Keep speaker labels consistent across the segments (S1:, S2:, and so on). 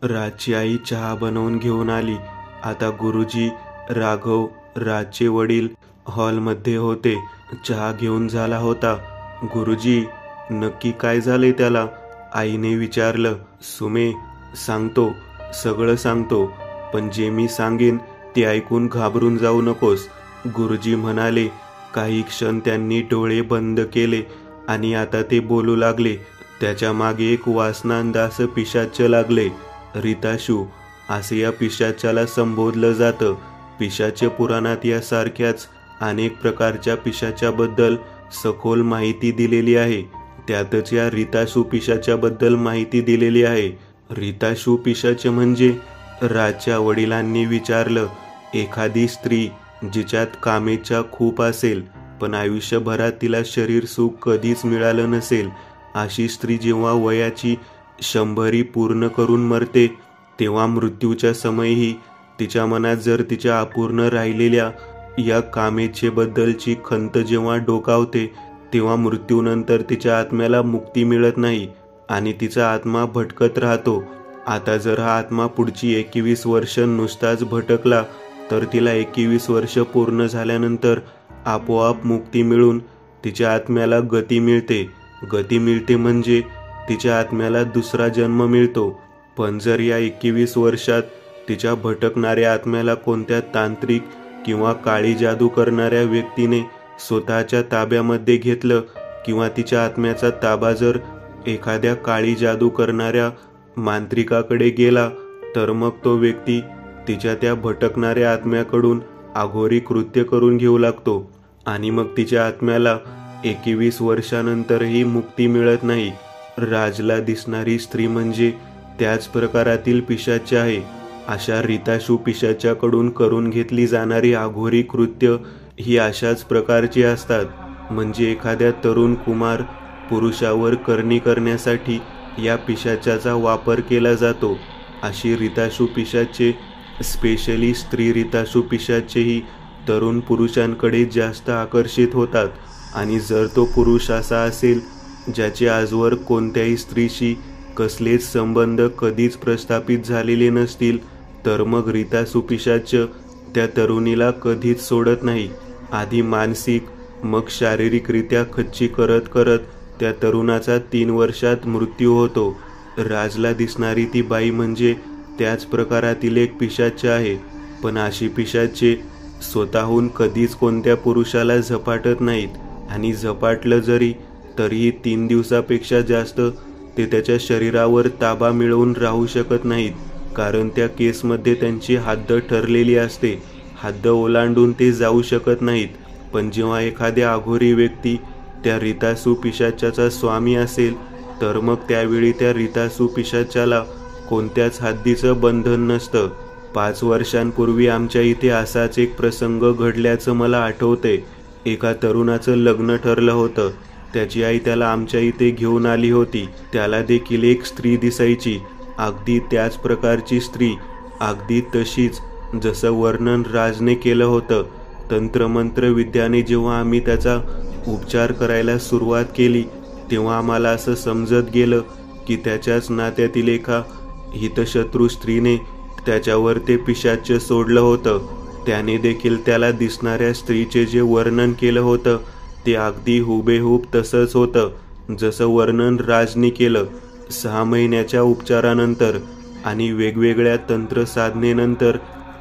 S1: राजची आई चहा बनवून घेऊन आली. आता गुरुजी, राघव, राजचे वडील हॉलमध्ये होते. चहा घेऊन झाला होता. गुरुजी, नक्की काय झालंय त्याला? आईने विचारलं. सुमे, सांगतो, सगळं सांगतो, पण जे मी सांगेन ते ऐकून घाबरून जाऊ नकोस, गुरुजी म्हणाले. काही क्षण त्यांनी डोळे बंद केले आणि आता ते बोलू लागले. त्याच्या मागे एक वासनांदास पिशाच्य लागले. रिताशू असे या पिशाच्याला संबोधलं जातं. पिशाच्य पुराणात यासारख्याच अनेक प्रकारच्या पिशाच्याबद्दल सखोल माहिती दिलेली आहे. त्यातच या रिताशू पिशाच्याबद्दल माहिती दिलेली आहे. रिताशू पिशाच म्हणजे? राजच्या वडिलांनी विचारलं. एखादी स्त्री जिच्यात कामेच्छा खूप असेल पण आयुष्यभरात तिला शरीर सुख कधीच मिळालं नसेल, अशी स्त्री जेव्हा वयाची 100 पूर्ण करून मरते तेव्हा मृत्यूच्या समयी तिच्या मनात जर तिच्या अपूर्ण राहिलेल्या या कामेच्छेबद्दलची खंत जेव्हा डोकावते तेव्हा मृत्यूनंतर तिच्या आत्म्याला मुक्ती मिळत नाही आणि तिचा आत्मा भटकत राहतो. आता जर हा आत्मा पुढची 21 वर्ष नुसताच भटकला तर तिला 21 वर्ष पूर्ण झाल्यानंतर आपोआप मुक्ती मिळून तिच्या आत्म्याला गती मिळते. गती मिळते म्हणजे तिच्या आत्म्याला दुसरा जन्म मिळतो. पण जर या 21 वर्षात तिच्या भटकणाऱ्या आत्म्याला कोणत्या तांत्रिक किंवा काळी जादू करणाऱ्या व्यक्तीने स्वतःच्या ताब्यामध्ये घेतलं किंवा तिच्या आत्म्याचा ताबा जर एखाद्या काळी जादू करणाऱ्या मांत्रिकाकडे गेला तर मग तो व्यक्ती तिच्या त्या भटकणाऱ्या आत्म्याकडून अघोरी कृत्य करून घेऊ लागतो आणि मग तिच्या आत्म्याला 21 वर्षानंतरही मुक्ती मिळत नाही. राजला दिसणारी स्त्री म्हणजे त्याच प्रकारातील पिशाच आहे. अशा रिताशू पिशाच्याकडून करून घेतली जाणारी अघोरी कृत्य ही अशाच प्रकारची असतात. म्हणजे एखाद्या तरुण कुमार पुरुषावर करणी करण्यासाठी या पिशाच्याचा वापर केला जातो. अशी रिताशू पिशाचे, स्पेशली स्त्री रिताशू पिशाचेही तरुण पुरुषांकडे जास्त आकर्षित होतात आणि जर तो पुरुष असा असेल ज्याचे आजवर कोणत्याही स्त्रीशी कसलेच संबंध कधीच प्रस्थापित झालेले नसतील तर मग रिताशू पिशाच त्या तरुणीला कधीच सोडत नाही. आधी मानसिक मग शारीरिकरित्या खच्ची करत करत त्या तरुणाचा 3 वर्षात मृत्यू होतो. राजला दिसणारी ती बाई म्हणजे त्याच प्रकारातील एक पिशाच आहे. पण अशी पिशाचे स्वतःहून कधीच कोणत्या पुरुषाला झपाटत नाहीत आणि झपाटलं जरी तरीही 3 दिवसापेक्षा जास्त ते त्याच्या शरीरावर ताबा मिळवून राहू शकत नाहीत, कारण त्या केसमध्ये त्यांची हद्द ठरलेली असते. हद्द ओलांडून ते जाऊ शकत नाहीत. पण जेव्हा एखाद्या अघोरी व्यक्ती त्या रिताशू पिशाच्याचा स्वामी असेल तर मग त्यावेळी त्या रिताशू पिशाच्याला कोणत्याच हद्दीचं बंधन नसतं. 5 वर्षांपूर्वी आमच्या इथे असाच एक प्रसंग घडल्याचं मला आठवतंय. एका तरुणाचं लग्न ठरलं होतं. त्याची आई त्याला आमच्या इथे घेऊन आली होती. त्याला देखील एक स्त्री दिसायची, अगदी त्याच प्रकारची स्त्री, अगदी तशीच जसं वर्णन राजने केलं होतं. तंत्रमंत्र विद्याने जेव्हा आम्ही त्याचा उपचार करायला सुरुवात केली तेव्हा आम्हाला असं समजत गेलं की त्याच्याच नात्यातील एका हितशत्रू स्त्रीने त्याच्यावर ते पिशाच सोडलं होतं. त्याने देखील त्याला दिसणाऱ्या स्त्रीचे जे वर्णन केलं होतं ते अगदी हुबेहूब तसंच होतं जसं वर्णन राजने केलं. 6 महिन्याच्या उपचारानंतर आणि वेगवेगळ्या तंत्रसाधनेनंतर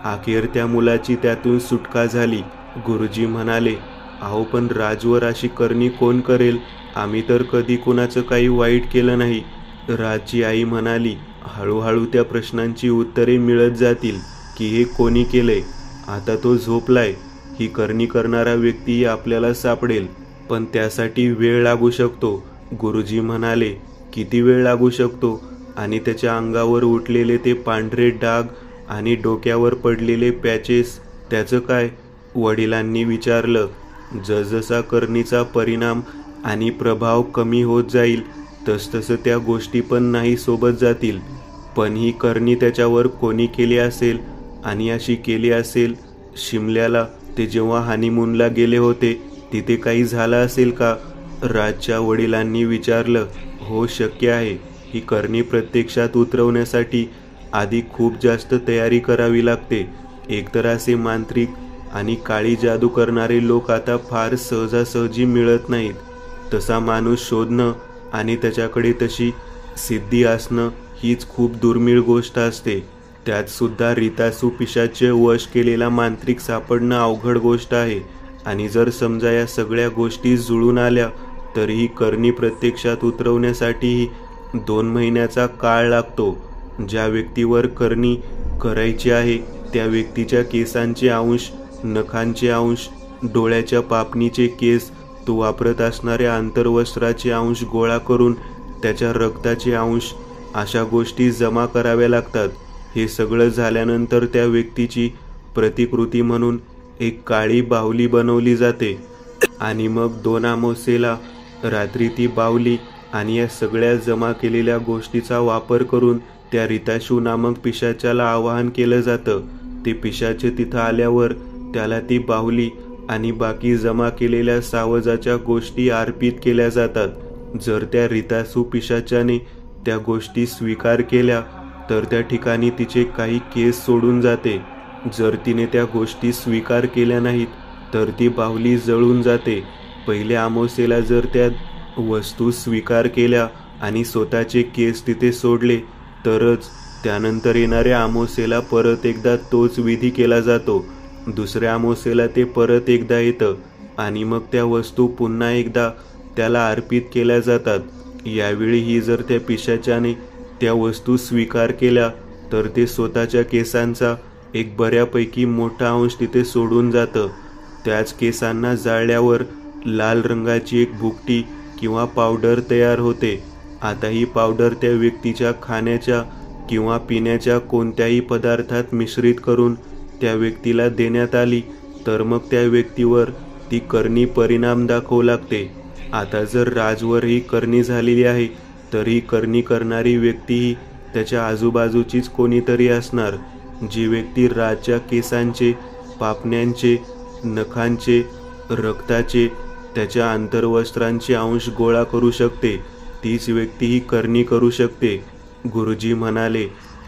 S1: अखेर त्या मुलाची त्यातून सुटका झाली. गुरुजी म्हणाले, अहो पण राजवर अशी करणी कोण करेल? आम्ही तर कधी कुणाचं काही वाईट केलं नाही. राजची आई म्हणाली, हळूहळू त्या प्रश्नांची उत्तरे मिळत जातील की हे कोणी केलंय. आता तो झोपलाय. ही करणी करणारा व्यक्ती आपल्याला सापडेल, पण त्यासाठी वेळ लागू शकतो. गुरुजी म्हणाले, किती वेळ लागू शकतो? आणि त्याच्या अंगावर उठलेले ते पांढरे डाग आणि डोक्यावर पडलेले पॅचेस, त्याचं काय? वडिलांनी विचारलं. जसजसा करणीचा परिणाम आणि प्रभाव कमी होत जाईल तसतसं त्या गोष्टी पण नाही सोबत जातील. पण ही करणी त्याच्यावर कोणी केली असेल आणि अशी केली असेल शिमल्याला ते जेव्हा हनीमूनला गेले होते तिथे काही झालं असेल का? राजच्या वडिलांनी विचारलं. हो, शक्य आहे. ही करणी प्रत्यक्षात उतरवण्यासाठी आधी खूप जास्त तयारी करावी लागते. एकतर असे मांत्रिक आणि काळी जादू करणारे लोक आता फार सहजासहजी मिळत नाहीत. तसा माणूस शोधणं आणि त्याच्याकडे तशी सिद्धी असणं हीच खूप दुर्मिळ गोष्ट असते. त्यात सुद्धा रितासू पिशाचे वश केलेला मांत्रिक सापडणं अवघड गोष्ट आहे. आणि जर समजा या सगळ्या गोष्टी जुळून आल्या तर ही करणी प्रत्यक्षात उतरवण्यासाठीही 2 महिन्याचा काळ लागतो. ज्या व्यक्तीवर करणी करायची आहे त्या व्यक्तीच्या केसांचे अंश, नखांचे अंश, डोळ्याच्या पापणीचे केस, तो वापरत असणाऱ्या अंतर्वस्त्राचे अंश गोळा करून त्याच्या रक्ताचे अंश अशा गोष्टी जमा कराव्या लागतात. हे सगळं झाल्यानंतर त्या व्यक्तीची प्रतिकृती म्हणून एक काळी बाहुली बनवली जाते आणि मग 2 अमावास्येला रात्री ती बाहुली आणि या सगळ्या जमा केलेल्या गोष्टीचा वापर करून त्या रिताशू नामक पिशाच्याला आवाहन केलं जातं. ते पिशाचे तिथं आल्यावर त्याला ती बाहुली आणि बाकी जमा केलेल्या सावजाच्या गोष्टी अर्पित केल्या जातात. जर त्या रितासू पिशाच्याने त्या गोष्टी स्वीकार केल्या तर त्या ठिकाणी तिचे काही केस सोडून जाते. जर तिने त्या गोष्टी स्वीकार केल्या नाहीत तर ती बाहुली जळून जाते. पहिल्या अमावास्येला जर त्या वस्तू स्वीकार केल्या आणि स्वतःचे केस तिथे सोडले तरच त्यानंतर येणाऱ्या अमावास्येला परत एकदा तोच विधी केला जातो. दुसऱ्या अमावास्येला ते परत एकदा येतं आणि मग त्या वस्तू पुन्हा एकदा त्याला अर्पित केल्या जातात. यावेळीही जर त्या पिशाच्याने त्या वस्तू स्वीकार केल्या तर ते स्वतःच्या केसांचा एक बऱ्यापैकी मोठा अंश तिथे सोडून जातं. त्याच केसांना जाळल्यावर लाल रंगाची एक भुकटी किंवा पावडर तयार होते. आता ही पावडर त्या व्यक्तीच्या खाण्याच्या किंवा पिण्याच्या कोणत्याही पदार्थात मिश्रित करून त्या व्यक्तीला देण्यात आली तर मग त्या व्यक्तीवर ती करणी परिणाम दाखवू लागते. आता जर राजवर ही करणी झालेली आहे तर ही करणी करणारी व्यक्तीही त्याच्या आजूबाजूचीच कोणीतरी असणार. जी व्यक्ती राजच्या केसांचे, पापण्यांचे, नखांचे, रक्ताचे, त्याच्या अंतर्वस्त्रांचे अंश गोळा करू शकते तीच व्यक्ती ही करणी करू शकते. गुरुजी म्हणाले,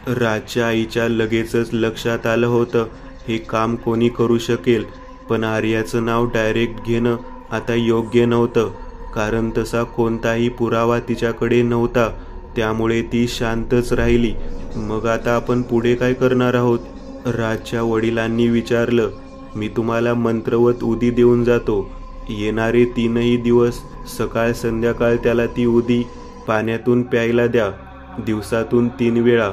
S1: राजच्या आईच्या लगेचच लक्षात आलं होतं हे काम कोणी करू शकेल, पण आर्याचं नाव डायरेक्ट घेणं आता योग्य नव्हतं कारण तसा कोणताही पुरावा तिच्याकडे नव्हता. त्यामुळे ती शांतच राहिली. मग आता आपण पुढे काय करणार आहोत? राजच्या वडिलांनी विचारलं. मी तुम्हाला मंत्रवत उदी देऊन जातो. येणारे 3ही दिवस सकाळ संध्याकाळ त्याला ती उदी पाण्यातून प्यायला द्या, दिवसातून 3 वेळा.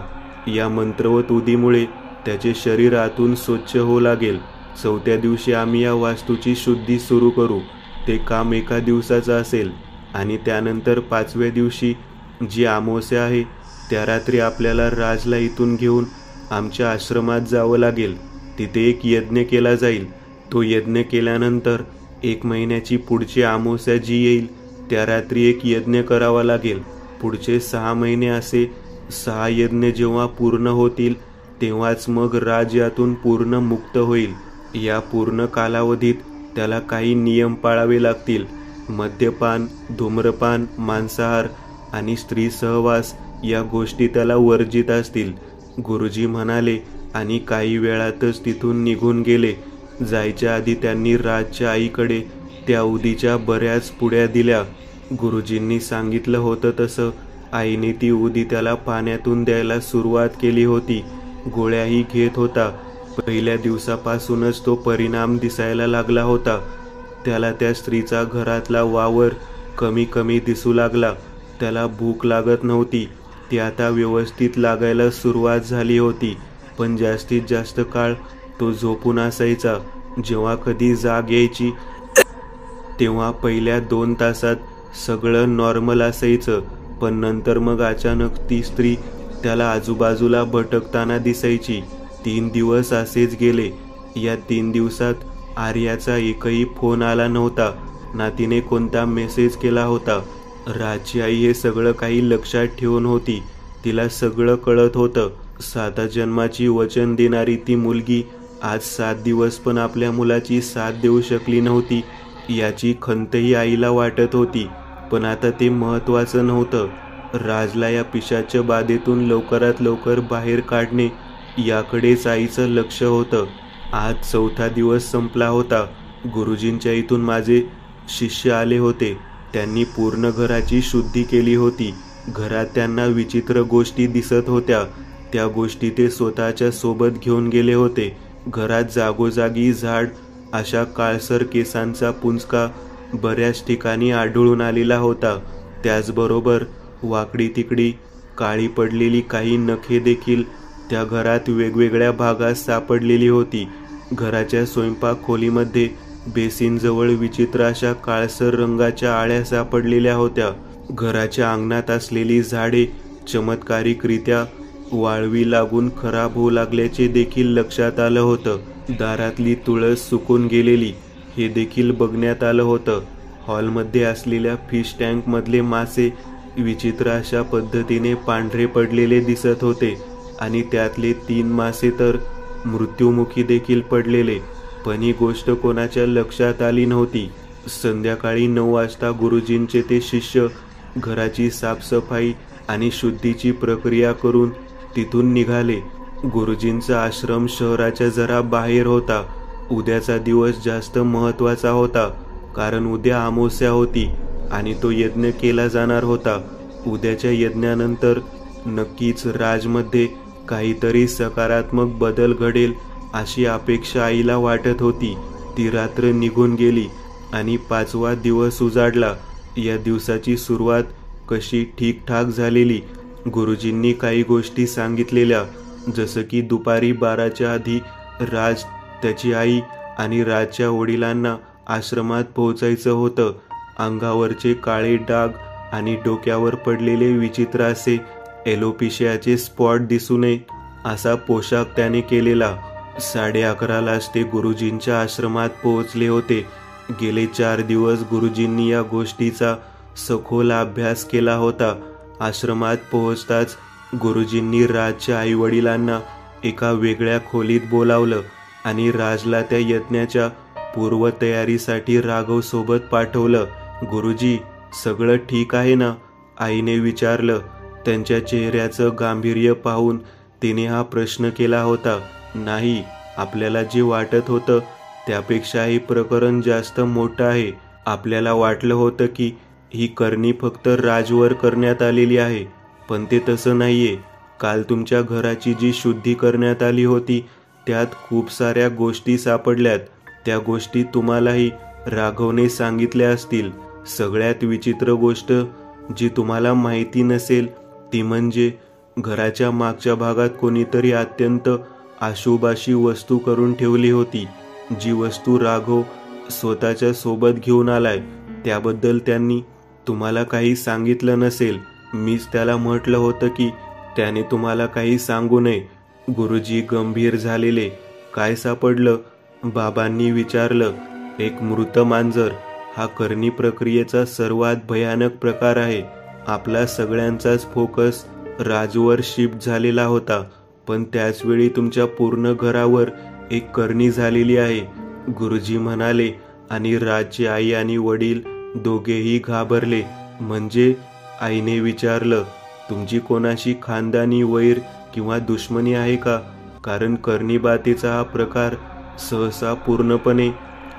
S1: या मंत्रवत उदीमुळे त्याचे शरीर आतून स्वच्छ होऊ लागेल. 4थ्या दिवशी आम्ही या वास्तूची शुद्धी सुरू करू. ते काम 1 दिवसाचं असेल आणि त्यानंतर 5व्या दिवशी जी अमावास्या आहे त्या रात्री आपल्याला राजला इथून घेऊन आमच्या आश्रमात जावं लागेल. तिथे एक यज्ञ केला जाईल. तो यज्ञ केल्यानंतर 1 महिन्याची पुढची अमावास्या जी येईल त्या रात्री एक यज्ञ करावा लागेल. पुढचे 6 महिने असे 6 यज्ञ जेव्हा पूर्ण होतील तेव्हाच मग राज यातून पूर्ण मुक्त होईल. या पूर्ण कालावधीत त्याला काही नियम पाळावे लागतील. मद्यपान, धूम्रपान, मांसाहार आणि स्त्री सहवास या गोष्टी त्याला वर्जित असतील. गुरुजी म्हणाले आणि काही वेळातच तिथून निघून गेले. जायच्या आधी त्यांनी राजच्या आईकडे त्या उदीच्या बऱ्याच पुड्या दिल्या. गुरुजींनी सांगितलं होतं तसं आईने ती उदी त्याला पाण्यातून द्यायला सुरुवात केली होती. गोळ्याही घेत होता. पहिल्या दिवसापासूनच तो परिणाम दिसायला लागला होता. त्याला त्या स्त्रीचा घरातला वावर कमी कमी दिसू लागला. त्याला भूक लागत नव्हती. ती आता व्यवस्थित लागायला सुरुवात झाली होती. पण जास्तीत जास्त काळ तो झोपून असायचा. जेव्हा कधी जाग यायची तेव्हा पहिल्या 2 तासात सगळं नॉर्मल असायचं. पण नंतर मग अचानक ती स्त्री त्याला आजूबाजूला भटकताना दिसायची. 3 दिवस असेच गेले. या 3 दिवसात आर्याचा एकही फोन आला नव्हता, ना तिने कोणता मेसेज केला होता. राजची आई हे सगळं काही लक्षात ठेवून होती. तिला सगळं कळत होतं. 7 जन्माची वचन देणारी ती मुलगी आज 7 दिवस पण आपल्या मुलाची साथ देऊ शकली नव्हती याची खंतही आईला वाटत होती. पण आता ते महत्त्वाचं नव्हतं. राजला या पिशाच्य बाधेतून लवकरात लवकर बाहेर काढणे याकडेच आईचं लक्ष होतं. आज 4था दिवस संपला होता. गुरुजींच्या इथून माझे शिष्य आले होते. त्यांनी पूर्ण घराची शुद्धी केली होती. घरात त्यांना विचित्र गोष्टी दिसत होत्या. त्या गोष्टी ते स्वतःच्या सोबत घेऊन गेले होते. घरात जागोजागी झाड अशा काळसर केसांचा पुंजका बऱ्याच ठिकाणी आढळून आलेला होता. त्याचबरोबर वाकडी तिकडी काळी पडलेली काही नखे देखील त्या घरात वेगवेगळ्या भागात सापडलेली होती. घराच्या स्वयंपाक खोलीमध्ये बेसिनजवळ विचित्र अशा काळसर रंगाच्या आळ्या सापडलेल्या होत्या. घराच्या अंगणात असलेली झाडे चमत्कारिकरित्या वाळवी लागून खराब होऊ लागल्याचे देखील लक्षात आलं होतं. दारातली तुळस सुकून गेलेली हे देखील बघण्यात आलं होतं. हॉलमध्ये असलेल्या फिश टँकमधले मासे विचित्र अशा पद्धतीने पांढरे पडलेले दिसत होते आणि त्यातले 3 मासे तर मृत्युमुखी देखील पडलेले. पण ही गोष्ट कोणाच्या लक्षात आली नव्हती. संध्याकाळी 9 वाजता गुरुजींचे ते शिष्य घराची साफसफाई आणि शुद्धीची प्रक्रिया करून तिथून निघाले. गुरुजींचा आश्रम शहराच्या जरा बाहेर होता. उद्याचा दिवस जास्त महत्त्वाचा होता, कारण उद्या अमावस्या होती आणि तो यज्ञ केला जाणार होता. उद्याच्या यज्ञानंतर नक्कीच राजमध्ये काहीतरी सकारात्मक बदल घडेल अशी अपेक्षा आईला वाटत होती. ती रात्र निघून गेली आणि 5वा दिवस उजाडला. या दिवसाची सुरुवात कशी ठीकठाक झालेली. गुरुजींनी काही गोष्टी सांगितलेल्या, जसं की दुपारी 12च्या आधी राज, त्याची आई आणि राजच्या वडिलांना आश्रमात पोहोचायचं होतं. अंगावरचे काळे डाग आणि डोक्यावर पडलेले विचित्र असे एलोपेशियाचे स्पॉट दिसू नये असा पोशाख त्याने केलेला. 11:30लाच ते गुरुजींच्या आश्रमात पोहोचले होते. गेले 4 दिवस गुरुजींनी या गोष्टीचा सखोल अभ्यास केला होता. आश्रमात पोहोचताच गुरुजींनी राजच्या आईवडिलांना एका वेगळ्या खोलीत बोलावलं आणि राजला त्या यज्ञाच्या पूर्वतयारीसाठी राघव सोबत पाठवलं. गुरुजी, सगळं ठीक आहे ना? आईने विचारलं. त्यांच्या चेहऱ्याचं गांभीर्य पाहून तिने हा प्रश्न केला होता. नाही, आपल्याला जे वाटत होतं त्यापेक्षा हे प्रकरण जास्त मोठं आहे. आपल्याला वाटलं होतं की ही करणी फक्त राजवर करण्यात आलेली आहे, पण ते तसं नाहीये. काल तुमच्या घराची जी शुद्धी करण्यात आली होती त्यात खूप साऱ्या गोष्टी सापडल्यात. त्या गोष्टी तुम्हालाही राघवने सांगितल्या असतील. सगळ्यात विचित्र गोष्ट जी तुम्हाला माहिती नसेल ती म्हणजे घराच्या मागच्या भागात कोणीतरी अत्यंत अशुभ अशी वस्तू करून ठेवली होती. जी वस्तू राघव स्वतःच्या सोबत घेऊन आलाय. त्याबद्दल त्यांनी तुम्हाला काही सांगितलं नसेल. मीच त्याला म्हटलं होतं की त्याने तुम्हाला काही सांगू नये. गुरुजी गंभीर झालेले. काय सापडलं? बाबांनी विचारलं. एक मृत मांजर. हा करणी प्रक्रियेचा सर्वात भयानक प्रकार आहे. आपला सगळ्यांचाच फोकस राजवर शिफ्ट झालेला होता, पण त्याचवेळी तुमच्या पूर्ण घरावर एक करणी झालेली आहे, गुरुजी म्हणाले. आणि राजची आई आणि वडील दोघेही घाबरले. म्हणजे? आईने विचारलं. तुमची कोणाशी खानदानी वैर किंवा दुश्मनी आहे का? कारण करणीबातेचा हा प्रकार सहसा पूर्णपणे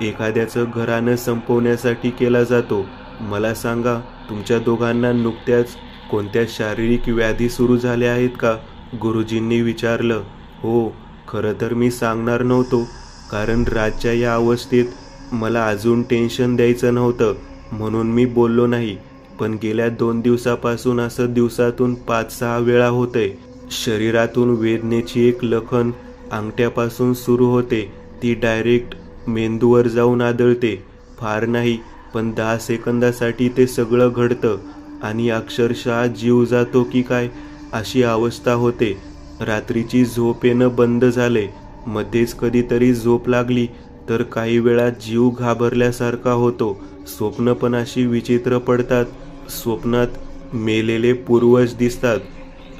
S1: एखाद्याचं घरानं संपवण्यासाठी केला जातो. मला सांगा, तुमच्या दोघांना नुकत्याच कोणत्या शारीरिक व्याधी सुरू झाल्या आहेत का? गुरुजींनी विचारलं. हो, खरं तर मी सांगणार नव्हतो, कारण राजच्या या अवस्थेत मला अजून टेन्शन द्यायचं नव्हतं, म्हणून मी बोललो नाही. पण गेल्या 2 दिवसापासून असं दिवसातून 5-6 वेळा होतंय. शरीरातून वेदनेची एक लखन अंगठ्यापासून सुरू होते. ती डायरेक्ट मेंदूवर जाऊन आदळते. फार नाही, पण 10 सेकंदासाठी ते सगळं घडतं आणि अक्षरशः जीव जातो की काय अशी अवस्था होते. रात्रीची झोप येणं बंद झाले. मध्येच कधीतरी झोप लागली तर काही वेळा जीव घाबरल्यासारखा होतो. स्वप्न पण अशी विचित्र पडतात. स्वप्नात मेलेले पूर्वज दिसतात.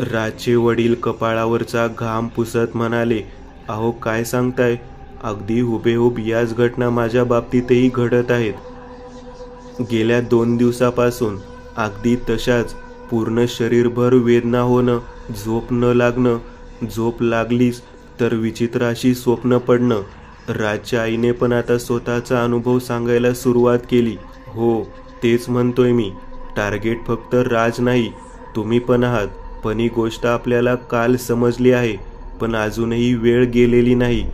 S1: राजचे वडील कपाळावरचा घाम पुसत म्हणाले. अहो, काय सांगताय? अगदी हुबेहूब याच घटना माझ्या बाबतीतही घडत आहेत. गेल्या 2 दिवसापासून अगदी तशाच पूर्ण शरीरभर वेदना होणं, झोप न लागणं, झोप लागलीच तर विचित्र अशी स्वप्न पडणं. राजच्या आईने पण आता स्वतःचा अनुभव सांगायला सुरुवात केली. हो, तेच म्हणतोय मी. टार्गेट फक्त राज नाही, तुम्ही पण आहात. पण ही गोष्ट आपल्याला काल समजली आहे, पण अजूनही वेळ गेलेली नाही.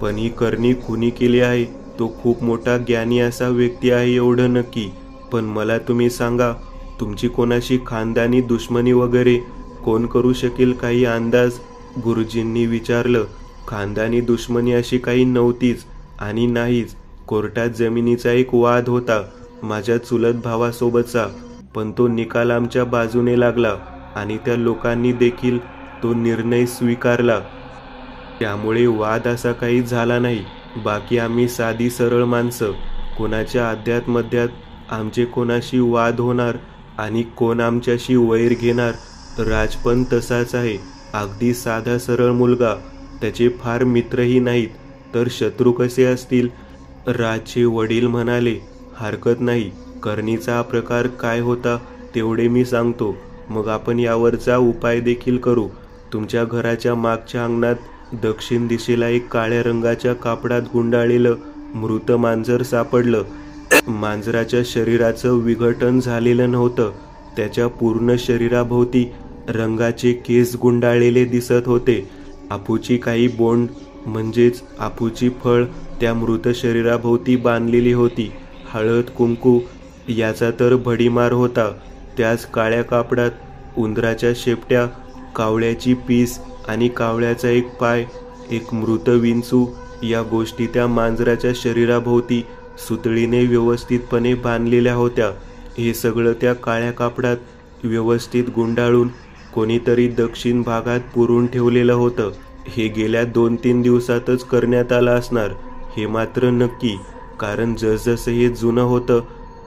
S1: पण ही करणी कुणी केली आहे तो खूप मोठा ज्ञानी असा व्यक्ती आहे एवढं नक्की. पण मला तुम्ही सांगा, तुमची कोणाशी खानदानी दुश्मनी वगैरे कोण करू शकेल, काही अंदाज? गुरुजींनी विचारलं. खानदानी दुश्मनी अशी काही नव्हतीच आणि नाहीच. कोर्टात जमिनीचा एक वाद होता माझ्या चुलत भावासोबतचा, पण तो निकाल आमच्या बाजूने लागला आणि त्या लोकांनी देखील तो निर्णय स्वीकारला. त्यामुळे वाद असा काही झाला नाही. बाकी आम्ही साधी सरळ माणसं. कोणाच्या अध्यात्मध्यात आमचे कोणाशी वाद होणार आणि कोण आमच्याशी वैर घेणार. राज पण तसाच आहे, अगदी साधा सरळ मुलगा. त्याचे फार मित्रही नाहीत, तर शत्रू कसे असतील? राजचे वडील म्हणाले. हरकत नाही, करणीचा हा प्रकार काय होता तेवढे मी सांगतो, मग आपण यावरचा उपाय देखील करू. तुमच्या घराच्या मागच्या अंगणात दक्षिण दिशेला एक काळ्या रंगाच्या कापडात गुंडाळलेलं मृत मांजर सापडलं. मांजराच्या शरीराचं विघटन झालेलं नव्हतं. त्याच्या पूर्ण शरीराभोवती रंगाचे केस गुंडाळलेले दिसत होते. आपूची काही बोंड म्हणजेच आपूची फळ त्या मृत शरीराभोवती बांधलेली होती. हळद कुंकू याचा तर भडीमार होता. त्याच काळ्या कापडात उंदराच्या शेपट्या, कावळ्याची पीस आणि कावळ्याचा एक पाय, एक मृत विंचू या गोष्टी त्या मांजराच्या शरीराभोवती सुतळीने व्यवस्थितपणे बांधलेल्या होत्या. हे सगळं त्या काळ्या कापडात व्यवस्थित गुंडाळून कोणीतरी दक्षिण भागात पुरून ठेवलेलं होतं. हे गेल्या 2-3 दिवसातच करण्यात आलं असणार, हे मात्र नक्की. कारण जसजसं हे जुनं होतं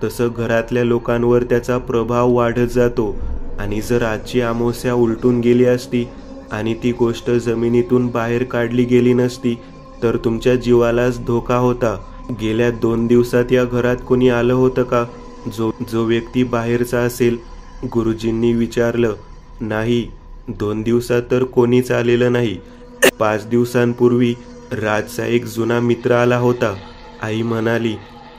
S1: तसं घरातल्या लोकांवर त्याचा प्रभाव वाढत जातो. आणि जर आजची अमावस्या उलटून गेली असती आणि ती गोष्ट जमिनीतून बाहेर काढली गेली नसती तर तुमच्या जीवालाच धोका होता. गेल्या 2 दिवसात या घरात कोणी आलं होतं का? जो व्यक्ती बाहेरचा असेल? गुरुजींनी विचारलं. नाही, 2 दिवसात तर कोणीच आलेलं नाही. 5 दिवसांपूर्वी राजचा एक जुना मित्र आला होता, आई म्हणाली.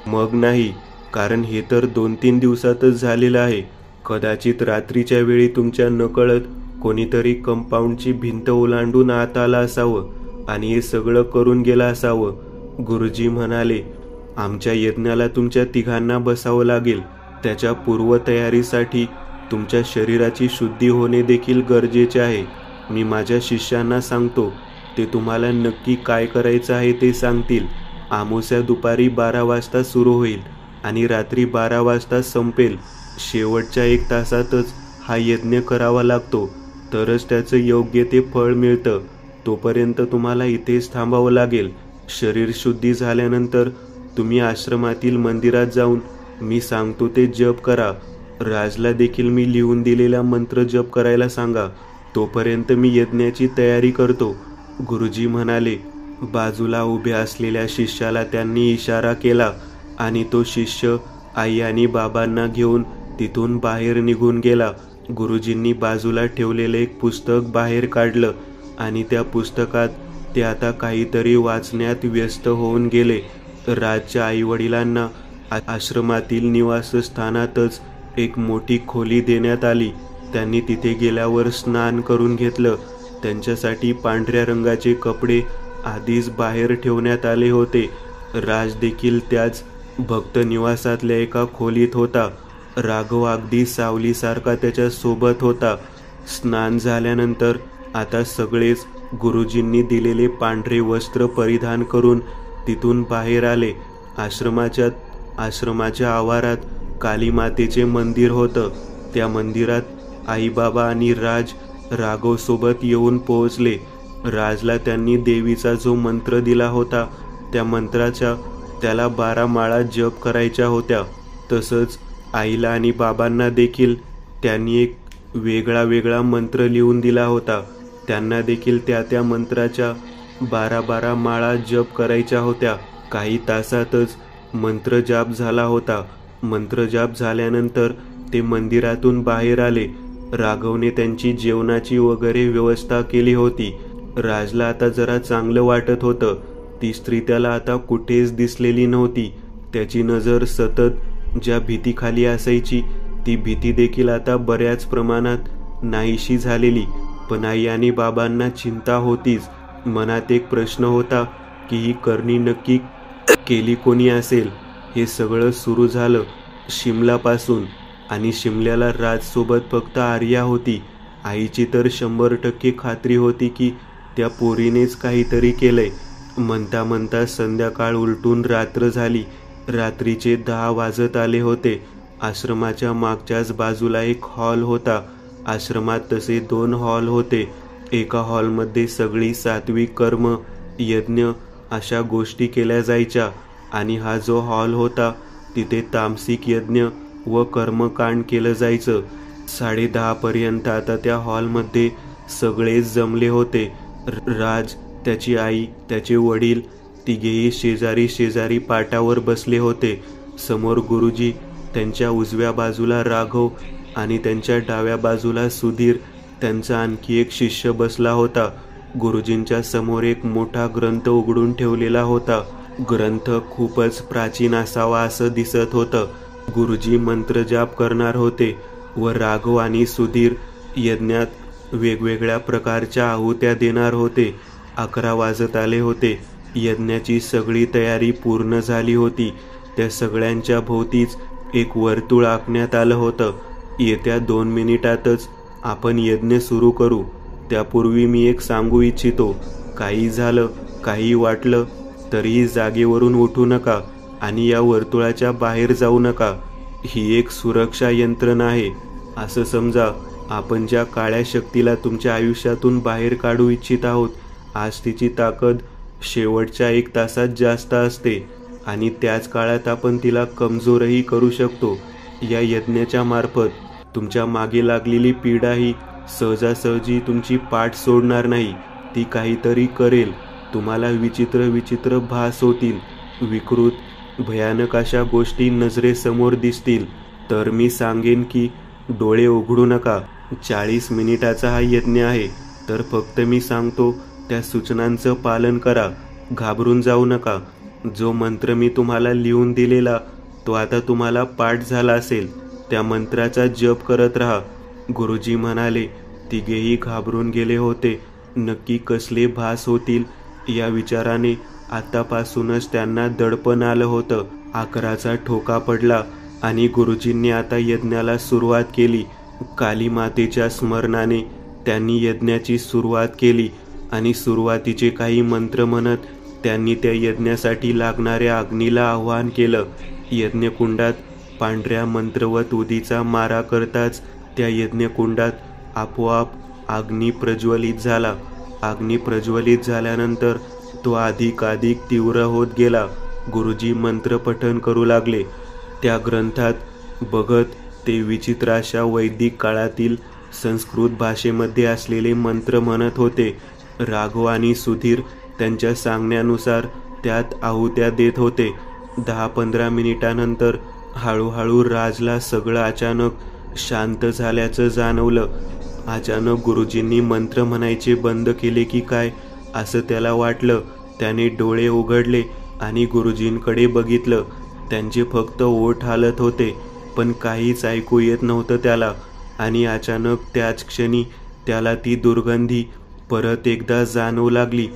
S1: मग नाही, कारण हे तर 2-3 दिवसातच झालेलं आहे. कदाचित रात्रीच्या वेळी तुमच्या नकळत कोणीतरी कंपाऊंडची भिंत ओलांडून आत आलं असावं आणि हे सगळं करून गेलं असावं. गुरुजी म्हणाले. आमच्या यज्ञाला तुमच्या तिघांना बसावं लागेल. त्याच्या पूर्वतयारीसाठी तुमच्या शरीराची शुद्धी होणे देखील गरजेचे आहे. मी माझ्या शिष्यांना सांगतो, ते तुम्हाला नक्की काय करायचं आहे ते सांगतील. अमावस्या दुपारी 12 वाजता सुरू होईल आणि रात्री 12 वाजता संपेल. शेवटच्या 1 तासातच हा यज्ञ करावा लागतो, तरच त्याचं योग्य ते फळ मिळतं. तोपर्यंत तुम्हाला इथेच थांबावं लागेल. शरीर शुद्धी झाल्यानंतर तुम्ही आश्रमातील मंदिरात जाऊन मी सांगतो ते जप करा. राजला देखील मी लिहून दिलेला मंत्र जप करायला सांगा. तोपर्यंत मी यज्ञाची तयारी करतो. गुरुजी म्हणाले. बाजूला उभ्या असलेल्या शिष्याला त्यांनी इशारा केला आणि तो शिष्य आई आणि बाबांना घेऊन तिथून बाहेर निघून गेला. गुरुजींनी बाजूला ठेवलेलं एक पुस्तक बाहेर काढलं आणि त्या पुस्तकात ते आता काहीतरी वाचण्यात व्यस्त होऊन गेले. राजच्या आईवडिलांना आश्रमातील निवासस्थानातच एक मोठी खोली देण्यात आली. त्यांनी तिथे गेल्यावर स्नान करून घेतलं. त्यांच्यासाठी पांढऱ्या रंगाचे कपडे आधीच बाहेर ठेवण्यात आले होते. राज देखील त्याच भक्त निवासातल्या एका खोलीत होता. राघव अगदी सावलीसारखा त्याच्या सोबत होता. स्नान झाल्यानंतर आता सगळेच गुरुजींनी दिलेले पांढरे वस्त्र परिधान करून तिथून बाहेर आले. आश्रमाच्या आवारात कालीमातेचे मंदिर होतं. त्या मंदिरात आई बाबा आणि राज राघव सोबत येऊन पोहोचले. राजला त्यांनी देवीचा जो मंत्र दिला होता त्या मंत्राच्या त्याला 12 माळा जप करायच्या होत्या. तसंच आईला आणि बाबांना देखील त्यांनी एक वेगळा मंत्र लिहून दिला होता. त्यांना देखील त्या मंत्राच्या 12 माळा जप करायच्या होत्या. काही तासातच मंत्रजाप झाला होता. मंत्रजाप झाल्यानंतर ते मंदिरातून बाहेर आले राघवने त्यांची जेवणाची वगैरे व्यवस्था केली होती. राजला आता जरा चांगलं वाटत होतं. ती स्त्री त्याला आता कुठेच दिसलेली नव्हती. त्याची नजर सतत ज्या भीतीखाली असायची ती भीती देखील आता बऱ्याच प्रमाणात नाहीशी झालेली. पण आई आणि बाबांना चिंता होतीच. मनात एक प्रश्न होता की ही करणी नक्की केली कोणी असेल. हे सगळं सुरू झालं शिमलापासून आणि शिमल्याला राजसोबत फक्त आर्या होती. आईची तर 100% खात्री होती की त्या पोरीनेच काहीतरी केलंय. म्हणता म्हणता संध्याकाळ उलटून रात्र झाली. रात्रीचे 10 वाजत आले होते. आश्रमाच्या मागच्याच बाजूला एक हॉल होता. आश्रमात तसे 2 हॉल होते. एका हॉलमध्ये सगळी सात्विक कर्म, यज्ञ अशा गोष्टी केल्या जायच्या आणि हा जो हॉल होता तिथे तामसिक यज्ञ व कर्मकांड केलं जायचं. 10:30 पर्यंत आता त्या हॉलमध्ये सगळेच जमले होते. राज, त्याची आई, त्याचे वडील तिघेही शेजारी शेजारी पाटावर बसले होते. समोर गुरुजी, त्यांच्या उजव्या बाजूला राघव आणि त्यांच्या डाव्या बाजूला सुधीर, त्यांचा आणखी एक शिष्य बसला होता. गुरुजींच्या समोर एक मोठा ग्रंथ उघडून ठेवलेला होता. ग्रंथ खूपच प्राचीन असावा असं दिसत होतं. गुरुजी मंत्रजाप करणार होते व राघव आणि सुधीर यज्ञात वेगवेगळ्या प्रकारच्या आहुत्या देणार होते. 11 वाजत आले होते. यज्ञाची सगळी तयारी पूर्ण झाली होती. त्या सगळ्यांच्या भोवतीच एक वर्तुळ आखण्यात आलं होतं. येत्या 2 मिनिटातच आपण यज्ञ सुरू करू. त्यापूर्वी मी एक सांगू इच्छितो. काही झालं, काही वाटलं तरीही जागेवरून उठू नका आणि या वर्तुळाच्या बाहेर जाऊ नका. ही एक सुरक्षा यंत्रणा आहे. असं समजा आपण ज्या काळ्या शक्तीला तुमच्या आयुष्यातून बाहेर काढू इच्छित आहोत, आज तिची ताकद शेवटच्या 1 तासात जास्त असते आणि त्याच काळात आपण तिला कमजोरही करू शकतो. या यज्ञाच्या मार्फत तुमच्या मागे लागलेली पीडा ही सहजासहजी तुमची पाठ सोडणार नाही. ती काहीतरी करेल. तुम्हाला विचित्र विचित्र भास होतील. विकृत भयानक अशा गोष्टी नजरेसमोर दिसतील. तर मी सांगेन की डोळे उघडू नका. 40 मिनिटाचा हा यज्ञ आहे. तर फक्त मी सांगतो त्या सूचनांचं पालन करा. घाबरून जाऊ नका. जो मंत्र मी तुम्हाला लिहून दिलेला तो आता तुम्हाला पाठ झाला असेल. त्या मंत्राचा जप करत राहा. गुरुजी म्हणाले. तिघेही घाबरून गेले होते. नक्की कसले भास होतील या विचाराने आतापासूनच त्यांना दडपण आलं होतं. 11चा ठोका पडला आणि गुरुजींनी आता यज्ञाला सुरुवात केली. काली मातेच्या स्मरणाने त्यांनी यज्ञाची सुरुवात केली आणि सुरुवातीचे काही मंत्र म्हणत त्यांनी त्या यज्ञासाठी लागणाऱ्या अग्नीला आवाहन केलं. यज्ञकुंडात पांढऱ्या मंत्रवत उदीचा मारा करताच त्या यज्ञकुंडात आपोआप अग्नी प्रज्वलित झाला. अग्नी प्रज्वलित झाल्यानंतर तो अधिक तीव्र होत गेला. गुरुजी मंत्र पठण करू लागले. त्या ग्रंथात बघत ते विचित्र अशा वैदिक काळातील संस्कृत भाषेमध्ये असलेले मंत्र म्हणत होते. राघव आणि सुधीर त्यांच्या सांगण्यानुसार त्यात आहुत्या देत होते. 10-15 मिनिटानंतर हळूहळू राजला सगळं अचानक शांत झाल्याचं जाणवलं. अचानक गुरुजींनी मंत्र म्हणायचे बंद केले की काय असं त्याला वाटलं. त्याने डोळे उघडले आणि गुरुजींकडे बघितलं. त्यांचे फक्त ओठ हालत होते पण काहीच ऐकू येत नव्हतं त्याला. आणि अचानक त्याच क्षणी त्याला ती दुर्गंधी परत एकदा जाणवू लागली.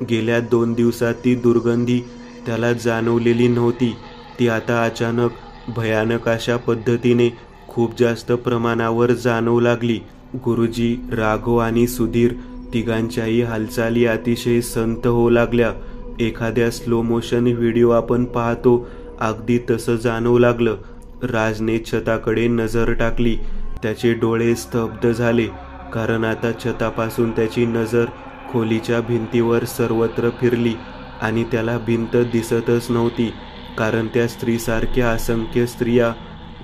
S1: गेल्या 2 दिवसात ती दुर्गंधी त्याला जाणवलेली नव्हती. ती आता अचानक भयानक अशा पद्धतीने खूप जास्त प्रमाणावर जाणवू लागली. गुरुजी, राघव आणि सुधीर तिघांच्याही हालचाली अतिशय संथ होऊ लागल्या. एखाद्या स्लो मोशन व्हिडिओ आपण पाहतो अगदी तसं जाणवू लागलं. राजने छताकडे नजर टाकली. त्याचे डोळे स्तब्ध झाले कारण आता छतापासून त्याची नजर खोलीच्या भिंतीवर सर्वत्र फिरली आणि त्याला भिंत दिसतच नव्हती कारण त्या स्त्रीसारख्या असंख्य स्त्रिया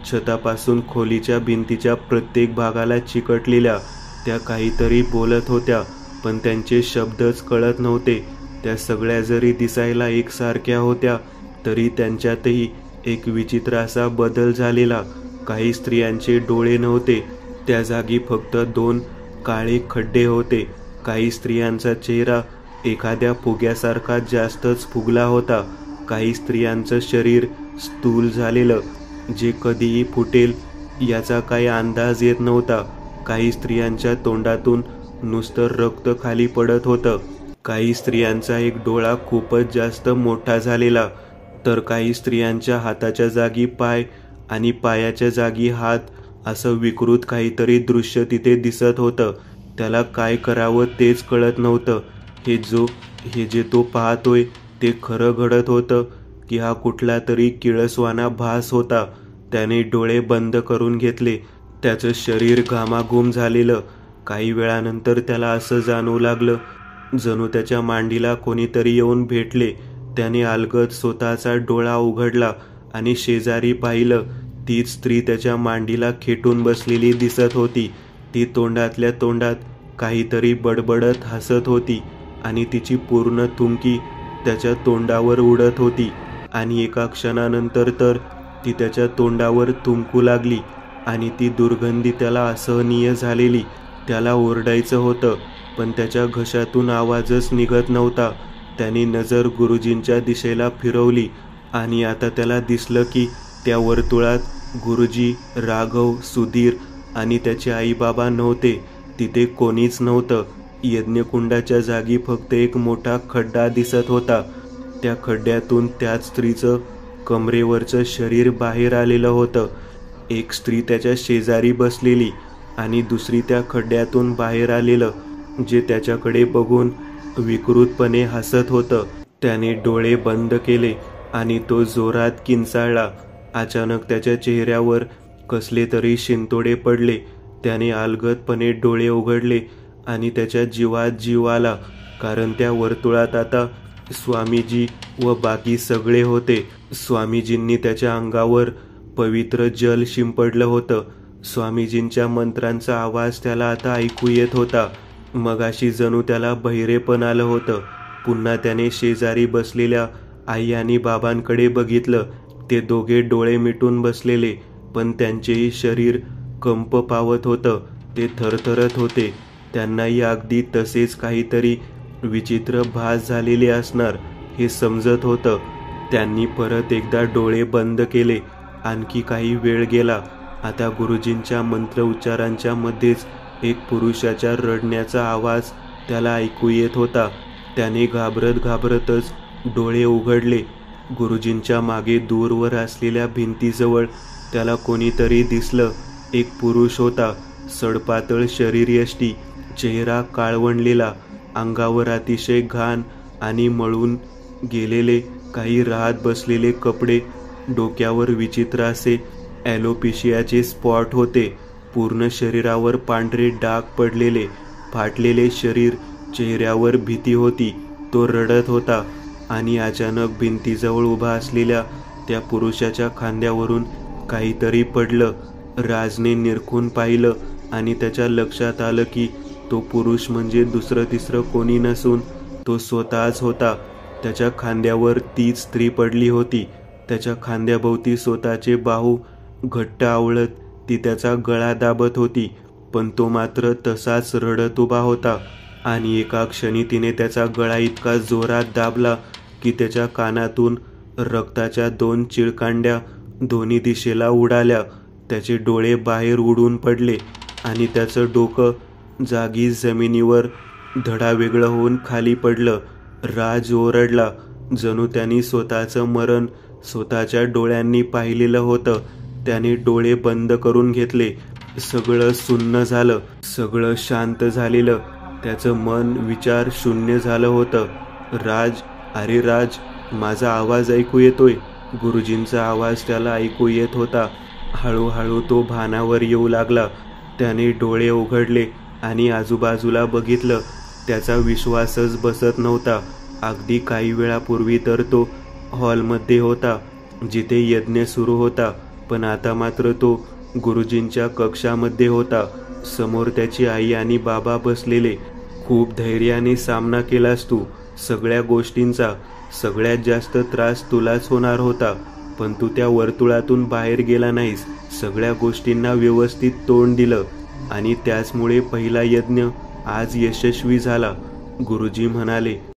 S1: छतापासून खोलीच्या भिंतीच्या प्रत्येक भागाला चिकटलेल्या. त्या काहीतरी बोलत होत्या पण त्यांचे शब्दच कळत नव्हते. त्या सगळ्या जरी दिसायला एकसारख्या होत्या तरी त्यांच्यातही एक विचित्र असा बदल झालेला. काही स्त्रियांचे डोळे नव्हते त्या जागी फक्त 2 काळे खड्डे होते. काही स्त्रियांचा चेहरा एखाद्या फुग्यासारखा जास्तच फुगला होता. काही स्त्रियांचं शरीर स्थूल झालेलं, जे कधीही फुटेल याचा काही अंदाज येत नव्हता. काही स्त्रियांच्या तोंडातून नुसतं रक्त खाली पडत होतं. काही स्त्रियांचा एक डोळा खूपच जास्त मोठा झालेला, तर काही स्त्रियांच्या हाताच्या जागी पाय आणि पायाच्या जागी हात, असं विकृत काहीतरी दृश्य तिथे दिसत होतं. त्याला काय करावं तेच कळत नव्हतं. हे जे तो पाहतोय ते खरं घडत होतं की हा कुठला तरी किळसवाना भास होता. त्याने डोळे बंद करून घेतले. त्याचं शरीर घामाघूम झालेलं. काही वेळानंतर त्याला असं जाणवू लागलं जणू त्याच्या मांडीला कोणीतरी येऊन भेटले. त्याने अलगद स्वतःचा डोळा उघडला आणि शेजारी पाहिलं. तीच स्त्री त्याच्या मांडीला खेटून बसलेली दिसत होती. ती तोंडातल्या तोंडात काहीतरी बडबडत हसत होती आणि तिची पूर्ण थुंकी त्याच्या तोंडावर उडत होती. आणि एका क्षणानंतर तर ती त्याच्या तोंडावर थुंकू लागली आणि ती दुर्गंधी त्याला असहनीय झालेली. त्याला ओरडायचं होतं, पण त्याच्या घशातून आवाजच निघत नव्हता. त्याने नजर गुरुजींच्या दिशेला फिरवली आणि आता त्याला दिसलं की त्या वर्तुळात गुरुजी, राघव, सुधीर आणि त्याचे आई बाबा नव्हते. तिथे कोणीच नव्हतं. यज्ञकुंडाच्या जागी फक्त एक मोठा खड्डा दिसत होता. त्या खड्ड्यातून त्याच स्त्रीचं कमरेवरचं शरीर बाहेर आलेलं होतं. एक स्त्री त्याच्या शेजारी बसलेली आणि दुसरी त्या खड्ड्यातून बाहेर आलेलं, जे त्याच्याकडे बघून विकृतपणे हसत होतं. त्याने डोळे बंद केले आणि तो जोरात किंचाळला. अचानक त्याच्या चेहऱ्यावर कसले तरी शिंतोडे पडले. त्याने अलगदपणे डोळे उघडले आणि त्याच्या जीवात जीव आला, कारण त्या वर्तुळात आता स्वामीजी व बाकी सगळे होते. स्वामीजींनी त्याच्या अंगावर पवित्र जल शिंपडलं होतं. स्वामीजींच्या मंत्रांचा आवाज त्याला आता ऐकू येत होता. मगाशी जणू त्याला बहिरेपण आलं होतं. पुन्हा त्याने शेजारी बसलेल्या आई आणि बाबांकडे बघितलं. ते दोघे डोळे मिटून बसलेले, पण त्यांचेही शरीर कंप पावत होतं. ते थरथरत होते. त्यांनाही अगदी तसेच काहीतरी विचित्र भास झालेले असणार हे समजत होतं. त्यांनी परत एकदा डोळे बंद केले. आणखी काही वेळ गेला. आता गुरुजींच्या मंत्र उच्चारांच्या मध्येच एक पुरुषाच्या रडण्याचा आवाज त्याला ऐकू येत होता. त्याने घाबरतच डोळे उघडले. गुरुजींच्या मागे दूरवर असलेल्या भिंतीजवळ त्याला कोणीतरी दिसलं. एक पुरुष होता. सडपातळ शरीरयष्टी, चेहरा काळवंडलेला, अंगावर अतिशय घाण आणि मळून गेलेले काही राहत बसलेले कपडे, डोक्यावर विचित्र असे ॲलोपेशियाचे स्पॉट होते. पूर्ण शरीरावर पांढरे डाग पडलेले, फाटलेले शरीर, चेहऱ्यावर भीती होती. तो रडत होता आणि अचानक भिंतीजवळ उभा असलेल्या त्या पुरुषाच्या खांद्यावरून काहीतरी पडलं. राजने निरखून पाहिलं आणि त्याच्या लक्षात आलं की तो पुरुष म्हणजे दुसरं तिसरं कोणी नसून तो स्वतःच होता. त्याच्या खांद्यावर तीच स्त्री पडली होती. त्याच्या खांद्याभोवती स्वतःचे बाहू घट्ट आवळत ती त्याचा गळा दाबत होती, पण तो मात्र तसाच रडत उभा होता. आणि एका क्षणी तिने त्याचा गळा इतका जोरात दाबला की त्याच्या कानातून रक्ताच्या 2 चिळकांड्या दोन्ही दिशेला उडाल्या. त्याचे डोळे बाहेर उडून पडले आणि त्याचं डोकं जागी जमिनीवर धडावेगळं होऊन खाली पडलं. राज ओरडला, जणू त्यांनी स्वतःचं मरण स्वतःच्या डोळ्यांनी पाहिलेलं होतं. त्याने डोळे बंद करून घेतले. सगळं सुन्न झालं. सगळं शांत झालेलं. त्याचं मन विचार शून्य झालं होतं. राज, अरे राज, माझा आवाज ऐकू येतोय. गुरुजींचा आवाज त्याला ऐकू येत होता. हळूहळू तो भानावर येऊ लागला. त्याने डोळे उघडले आणि आजूबाजूला बघितलं. त्याचा विश्वासच बसत नव्हता. अगदी काही वेळापूर्वी तर तो हॉलमध्ये होता, जिथे यज्ञ सुरू होता, पण आता मात्र तो गुरुजींच्या कक्षामध्ये होता. समोर त्याची आई आणि बाबा बसलेले. खूप धैर्याने सामना केलास तू सगळ्या गोष्टींचा. सगळ्यात जास्त त्रास तुलाच होणार होता, पण तू त्या वर्तुळातून बाहेर गेला नाहीस. सगळ्या गोष्टींना व्यवस्थित तोंड दिलं. आणि त्याचमुळे पहिला यज्ञ आज यशस्वी झाला. गुरुजी म्हणाले,